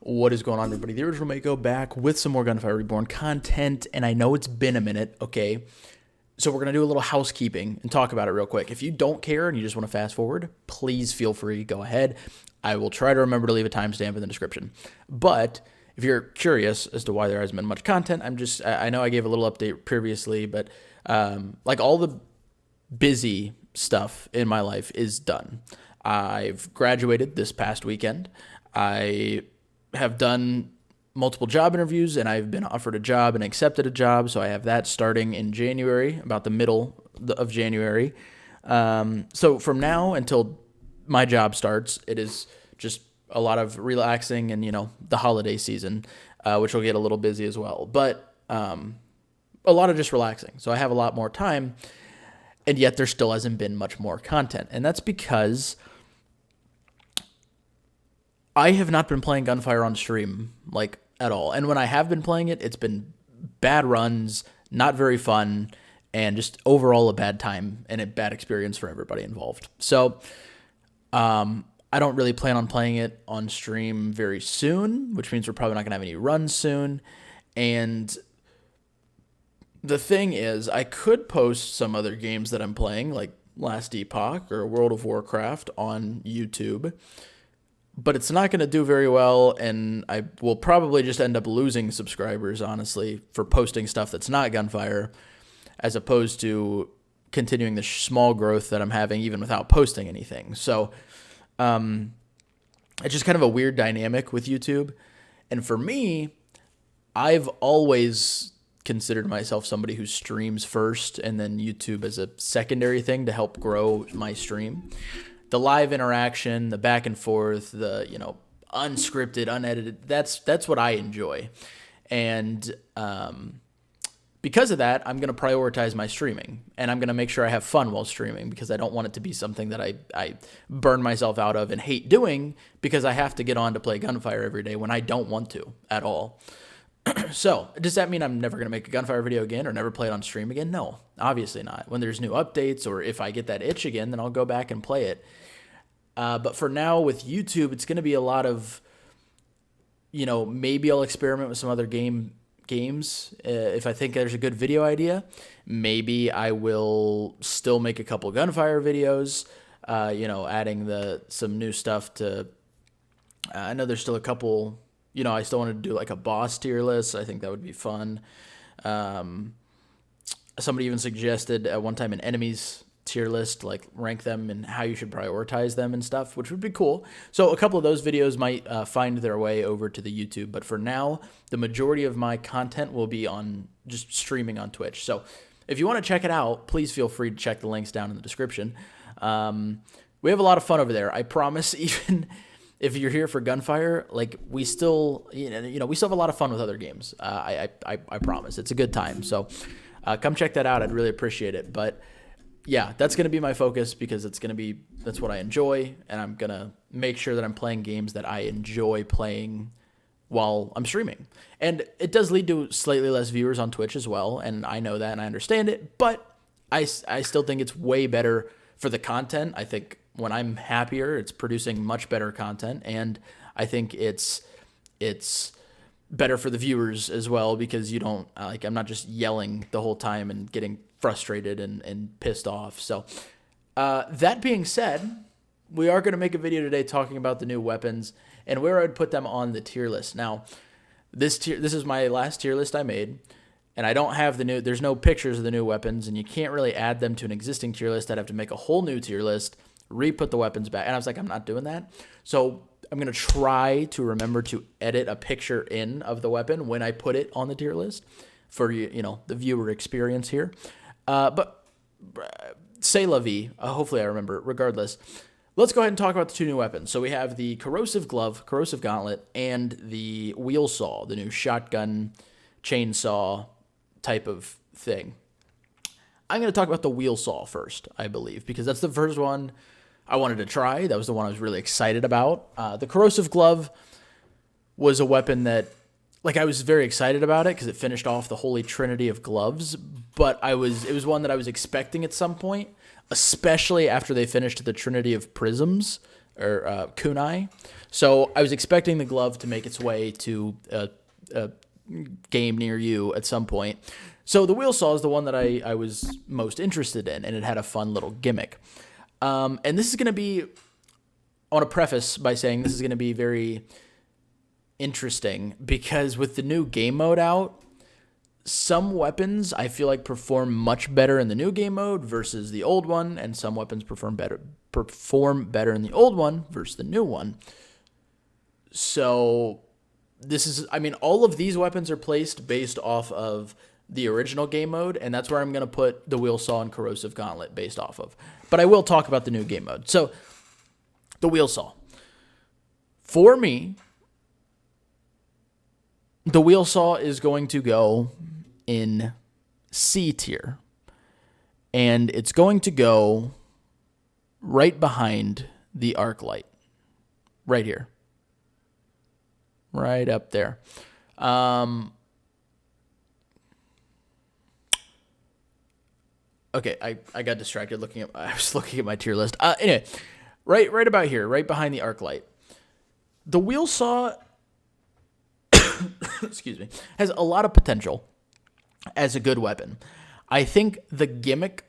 What is going on, everybody? The Original Mako back with some more Gunfire Reborn content, and I know it's been a minute, okay? So we're going to do a little housekeeping and talk about it real quick. If you don't care and you just want to fast forward, please feel free, go ahead. I will try to remember to leave a timestamp in the description. But if you're curious as to why there hasn't been much content, I know I gave a little update previously, but like all the busy stuff in my life is done. I've graduated this past weekend. I have done multiple job interviews, and I've been offered a job and accepted a job, so I have that starting in January, about the middle of January. So from now until my job starts, it is just a lot of relaxing and, the holiday season, which will get a little busy as well. But a lot of just relaxing. So I have a lot more time, and yet there still hasn't been much more content. And that's because I have not been playing Gunfire on stream, like, at all. And when I have been playing it, it's been bad runs, not very fun, and just overall a bad time and a bad experience for everybody involved. So I don't really plan on playing it on stream very soon, which means we're probably not going to have any runs soon. And the thing is, I could post some other games that I'm playing, like Last Epoch or World of Warcraft, on YouTube, but it's not going to do very well, and I will probably just end up losing subscribers, honestly, for posting stuff that's not Gunfire, as opposed to continuing the small growth that I'm having even without posting anything. So it's just kind of a weird dynamic with YouTube. And for me, I've always considered myself somebody who streams first and then YouTube as a secondary thing to help grow my stream. The live interaction, the back and forth, the, unscripted, unedited, that's what I enjoy. And because of that, I'm going to prioritize my streaming, and I'm going to make sure I have fun while streaming, because I don't want it to be something that I burn myself out of and hate doing because I have to get on to play Gunfire every day when I don't want to at all. So, does that mean I'm never going to make a Gunfire video again or never play it on stream again? No, obviously not. When there's new updates, or if I get that itch again, then I'll go back and play it. But for now, with YouTube, it's going to be a lot of, maybe I'll experiment with some other games. If I think there's a good video idea, maybe I will still make a couple Gunfire videos, adding some new stuff to, I know there's still a couple. I still want to do like a boss tier list. I think that would be fun. Somebody even suggested at one time an enemies tier list, like rank them and how you should prioritize them and stuff, which would be cool. So a couple of those videos might find their way over to the YouTube. But for now, the majority of my content will be on just streaming on Twitch. So if you want to check it out, please feel free to check the links down in the description. We have a lot of fun over there. I promise, even if you're here for Gunfire, like, we still, we still have a lot of fun with other games. I promise. It's a good time. So come check that out. I'd really appreciate it. But yeah, that's going to be my focus, because that's what I enjoy. And I'm going to make sure that I'm playing games that I enjoy playing while I'm streaming. And it does lead to slightly less viewers on Twitch as well. And I know that and I understand it, but I still think it's way better for the content. I think when I'm happier, it's producing much better content, and I think it's better for the viewers as well, because you don't, I'm not just yelling the whole time and getting frustrated and pissed off. So that being said, we are going to make a video today talking about the new weapons and where I'd put them on the tier list. Now, this is my last tier list I made, and I don't have there's no pictures of the new weapons, and you can't really add them to an existing tier list. I'd have to make a whole new tier list, re-put the weapons back. And I was like, I'm not doing that. So I'm going to try to remember to edit a picture in of the weapon when I put it on the tier list for, the viewer experience here. But c'est la vie. Hopefully I remember it. Regardless, let's go ahead and talk about the two new weapons. So we have the Corrosive Glove, Corrosive Gauntlet, and the Wheel Saw, the new shotgun chainsaw type of thing. I'm going to talk about the Wheel Saw first, I believe, because that's the first one I wanted to try. That was the one I was really excited about. The Corrosive Glove was a weapon that, I was very excited about it because it finished off the holy trinity of gloves, but it was one that I was expecting at some point, especially after they finished the trinity of prisms. kunai. So I was expecting the glove to make its way to a game near you at some point. So the wheel saw is the one that I was most interested in, and it had a fun little gimmick. And this is going to be, I want to preface by saying this is going to be very interesting because with the new game mode out, some weapons I feel like perform much better in the new game mode versus the old one, and some weapons perform better in the old one versus the new one. So this is, I mean, all of these weapons are placed based off of the original game mode, and that's where I'm going to put the wheel saw and corrosive gauntlet based off of. But I will talk about the new game mode. So the wheel saw. For me, the wheel saw is going to go in C tier. And it's going to go right behind the arc light. Right here. Right up there. Okay, I got distracted I was looking at my tier list. Anyway, right about here, right behind the arc light. The wheel saw excuse me, has a lot of potential as a good weapon. I think the gimmick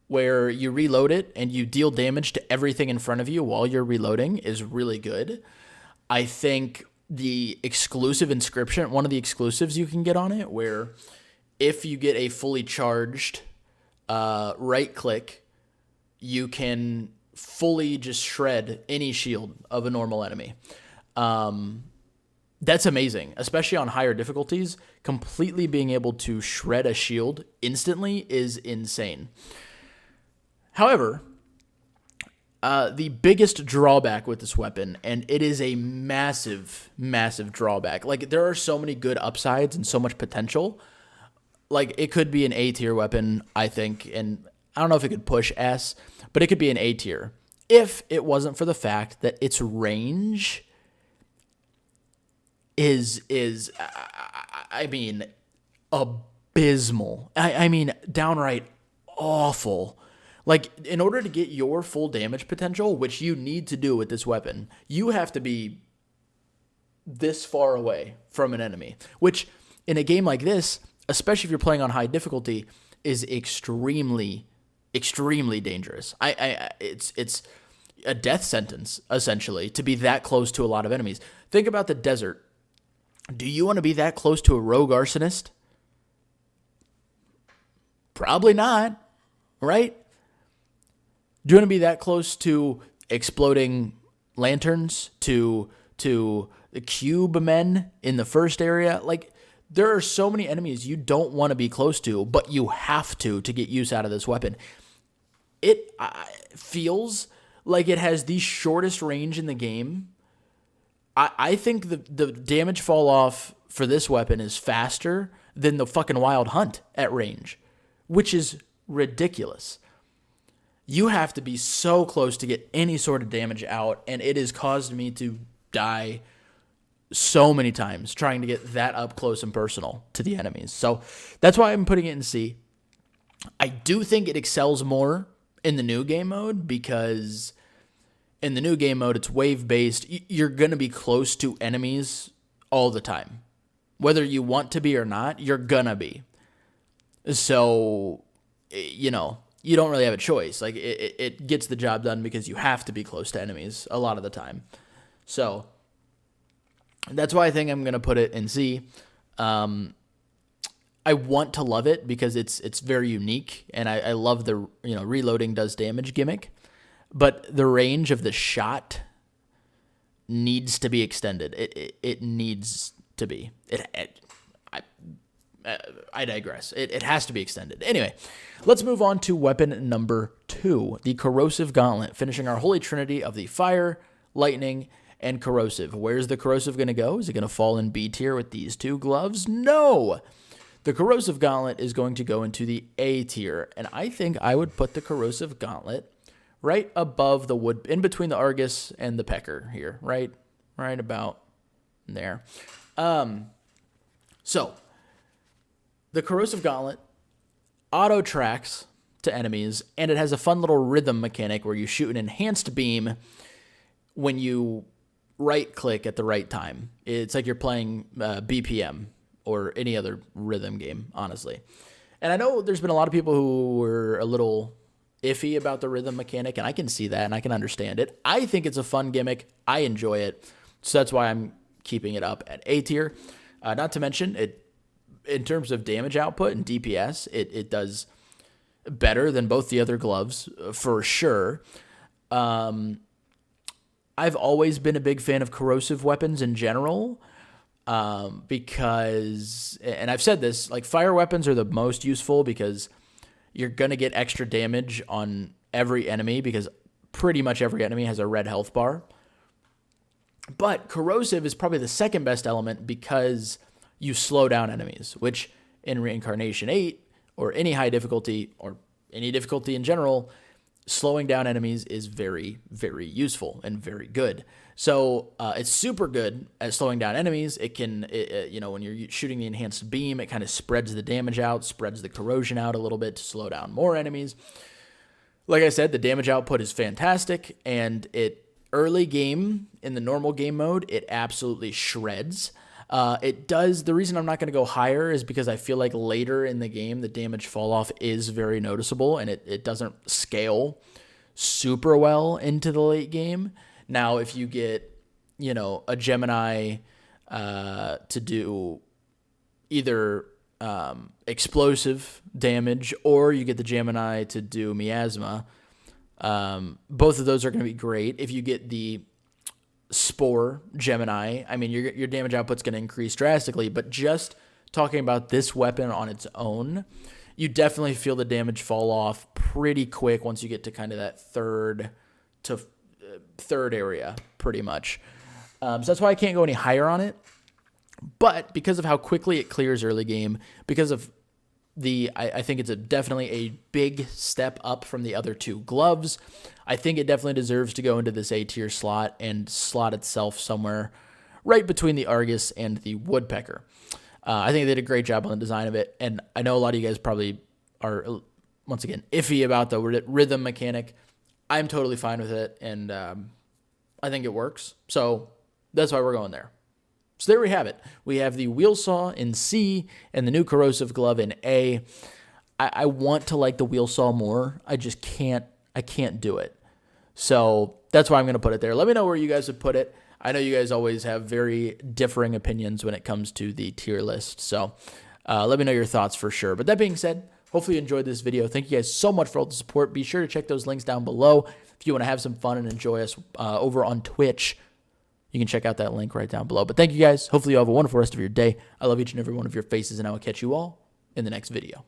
where you reload it and you deal damage to everything in front of you while you're reloading is really good. I think the exclusive inscription, one of the exclusives you can get on it, where if you get a fully charged right click, you can fully just shred any shield of a normal enemy. That's amazing, especially on higher difficulties. Completely being able to shred a shield instantly is insane. However, the biggest drawback with this weapon, and it is a massive, massive drawback. Like, there are so many good upsides and so much potential. Like, it could be an A tier weapon, I think, and I don't know if it could push S, but it could be an A tier if it wasn't for the fact that its range is I mean, abysmal. I mean, downright awful. Like, in order to get your full damage potential, which you need to do with this weapon, you have to be this far away from an enemy, which in a game like this, especially if you're playing on high difficulty, is extremely, extremely dangerous. It's a death sentence, essentially, to be that close to a lot of enemies. Think about the desert. Do you want to be that close to a rogue arsonist? Probably not, right? Do you want to be that close to exploding lanterns, to the cube men in the first area? Like, there are so many enemies you don't want to be close to, but you have to get use out of this weapon. It feels like it has the shortest range in the game. I think the damage fall off for this weapon is faster than the fucking Wild Hunt at range, which is ridiculous. You have to be so close to get any sort of damage out, and it has caused me to die so many times trying to get that up close and personal to the enemies. So that's why I'm putting it in C. I do think it excels more in the new game mode because in the new game mode, it's wave-based. You're going to be close to enemies all the time. Whether you want to be or not, you're going to be. So, you know, you don't really have a choice. Like, it gets the job done because you have to be close to enemies a lot of the time. So, that's why I think I'm going to put it in C. I want to love it because it's very unique, and I love the, reloading does damage gimmick. But the range of the shot needs to be extended. It needs to be. I digress. It has to be extended. Anyway, let's move on to weapon number 2, the Corrosive Gauntlet, finishing our holy trinity of the fire, lightning, and corrosive. Where's the corrosive going to go? Is it going to fall in B tier with these two gloves? No! The Corrosive Gauntlet is going to go into the A tier, and I think I would put the Corrosive Gauntlet right above the wood, in between the Argus and the Pecker here, right about there. So, the Corrosive Gauntlet auto tracks to enemies, and it has a fun little rhythm mechanic where you shoot an enhanced beam when you right-click at the right time. It's like you're playing BPM or any other rhythm game, honestly. And I know there's been a lot of people who were a little iffy about the rhythm mechanic, and I can see that, and I can understand it. I think it's a fun gimmick. I enjoy it. So that's why I'm keeping it up at A tier. Not to mention, it in terms of damage output and DPS, it does better than both the other gloves, for sure. I've always been a big fan of corrosive weapons in general, because, and I've said this, like fire weapons are the most useful because you're going to get extra damage on every enemy because pretty much every enemy has a red health bar. But corrosive is probably the second best element because you slow down enemies, which in Reincarnation 8 or any high difficulty or any difficulty in general, slowing down enemies is very, very useful and very good. So it's super good at slowing down enemies. It can, when you're shooting the enhanced beam, it kind of spreads the damage out, spreads the corrosion out a little bit to slow down more enemies. Like I said, the damage output is fantastic, and early game in the normal game mode, it absolutely shreds. It does. The reason I'm not going to go higher is because I feel like later in the game, the damage fall off is very noticeable, and it doesn't scale super well into the late game. Now, if you get, a Gemini to do either explosive damage or you get the Gemini to do miasma, both of those are going to be great. If you get the Spore Gemini, I mean, your damage output's going to increase drastically, but just talking about this weapon on its own, you definitely feel the damage fall off pretty quick once you get to kind of that third area, pretty much. So that's why I can't go any higher on it. But because of how quickly it clears early game, because of I think it's definitely a big step up from the other two gloves. I think it definitely deserves to go into this A tier slot and slot itself somewhere right between the Argus and the Woodpecker. I think they did a great job on the design of it, and I know a lot of you guys probably are, once again, iffy about the rhythm mechanic. I'm totally fine with it, and I think it works. So that's why we're going there. So there we have it. We have the wheel saw in C and the new corrosive glove in A. I want to like the wheel saw more. I just can't. I can't do it. So that's why I'm going to put it there. Let me know where you guys would put it. I know you guys always have very differing opinions when it comes to the tier list. So let me know your thoughts for sure. But that being said, hopefully you enjoyed this video. Thank you guys so much for all the support. Be sure to check those links down below. If you want to have some fun and enjoy us over on Twitch, you can check out that link right down below. But thank you guys. Hopefully you have a wonderful rest of your day. I love each and every one of your faces, and I will catch you all in the next video.